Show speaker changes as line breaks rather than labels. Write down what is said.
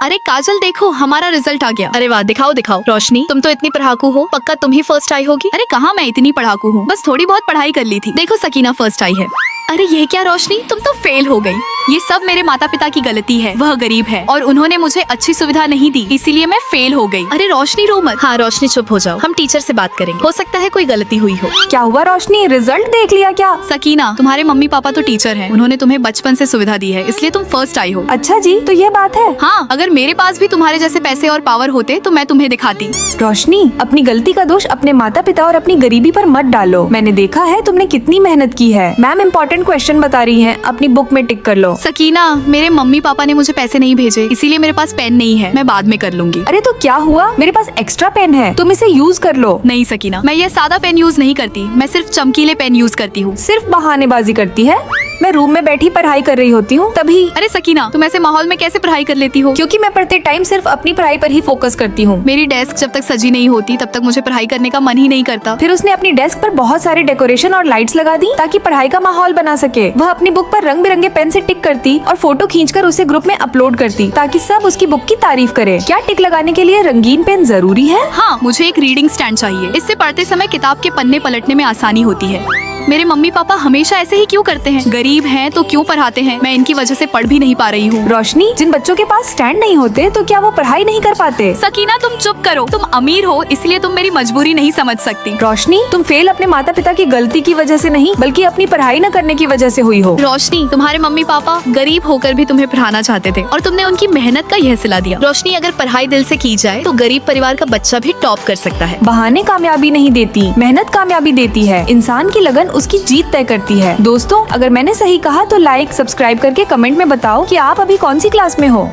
अरे काजल देखो, हमारा रिजल्ट आ गया। अरे वाह, दिखाओ दिखाओ। रोशनी, तुम तो इतनी पढ़ाकू हो, पक्का तुम ही फर्स्ट आई होगी। अरे कहाँ मैं इतनी पढ़ाकू हूँ, बस थोड़ी बहुत पढ़ाई कर ली थी। देखो सकीना फर्स्ट आई है। अरे ये क्या रोशनी, तुम तो फेल हो गई। ये सब मेरे माता पिता की गलती है। वह गरीब है और उन्होंने मुझे अच्छी सुविधा नहीं दी, इसीलिए मैं फेल हो गई। अरे रोशनी रो मत। हाँ रोशनी चुप हो जाओ, हम टीचर से बात करेंगे, हो सकता है कोई गलती हुई हो।
क्या हुआ रोशनी, रिजल्ट देख लिया क्या?
सकीना, तुम्हारे मम्मी पापा तो टीचर हैं, उन्होंने तुम्हें बचपन से सुविधा दी है, इसलिए तुम फर्स्ट आई हो।
अच्छा जी, तो ये बात है।
हाँ, अगर मेरे पास भी तुम्हारे जैसे पैसे और पावर होते तो मैं तुम्हें दिखाती।
रोशनी, अपनी गलती का दोष अपने माता पिता और अपनी गरीबी पर मत डालो। मैंने देखा है तुमने कितनी मेहनत की है। मैम इम्पोर्टेंट क्वेश्चन बता रही है, अपनी बुक में टिक कर लो।
सकीना, मेरे मम्मी पापा ने मुझे पैसे नहीं भेजे, इसीलिए मेरे पास पेन नहीं है, मैं बाद में कर लूंगी।
अरे तो क्या हुआ, मेरे पास एक्स्ट्रा पेन है, तुम इसे यूज कर लो।
नहीं सकीना, मैं ये सादा पेन यूज नहीं करती, मैं सिर्फ चमकीले पेन यूज करती हूँ।
सिर्फ बहानेबाजी करती है। मैं रूम में बैठी पढ़ाई कर रही होती हूँ तभी।
अरे सकीना, तुम ऐसे माहौल में कैसे पढ़ाई कर लेती हो?
क्योंकि मैं पढ़ते टाइम सिर्फ अपनी पढ़ाई पर ही फोकस करती हूँ।
मेरी डेस्क जब तक सजी नहीं होती तब तक मुझे पढ़ाई करने का मन ही नहीं करता।
फिर उसने अपनी डेस्क पर बहुत सारे डेकोरेशन और लाइट्स लगा दी ताकि पढ़ाई का माहौल बना सके। वह अपनी बुक पर रंग बिरंगे पेन से टिक करती और फोटो खींचकर उसे ग्रुप में अपलोड करती ताकि सब उसकी बुक की तारीफ करे। क्या टिक लगाने के लिए रंगीन पेन जरूरी है?
हाँ, मुझे एक रीडिंग स्टैंड चाहिए, इससे पढ़ते समय किताब के पन्ने पलटने में आसानी होती है। मेरे मम्मी पापा हमेशा ऐसे ही क्यों करते हैं? गरीब हैं तो क्यों पढ़ाते हैं? मैं इनकी वजह से पढ़ भी नहीं पा रही हूँ।
रोशनी, जिन बच्चों के पास स्टैंड नहीं होते तो क्या वो पढ़ाई नहीं कर पाते?
सकीना तुम चुप करो, तुम अमीर हो इसलिए तुम मेरी मजबूरी नहीं समझ सकती।
रोशनी, तुम फेल अपने माता पिता की गलती की वजह से नहीं बल्कि अपनी पढ़ाई न करने की वजह से हुई हो।
रोशनी, तुम्हारे मम्मी पापा गरीब होकर भी तुम्हें पढ़ाना चाहते थे और तुमने उनकी मेहनत का यह सिला दिया। रोशनी, अगर पढ़ाई दिल से की जाए तो गरीब परिवार का बच्चा भी टॉप कर सकता है।
बहाने कामयाबी नहीं देती, मेहनत कामयाबी देती है। इंसान की लगन उसकी जीत तय करती है। दोस्तों, अगर मैंने सही कहा तो लाइक सब्सक्राइब करके कमेंट में बताओ कि आप अभी कौन सी क्लास में हो।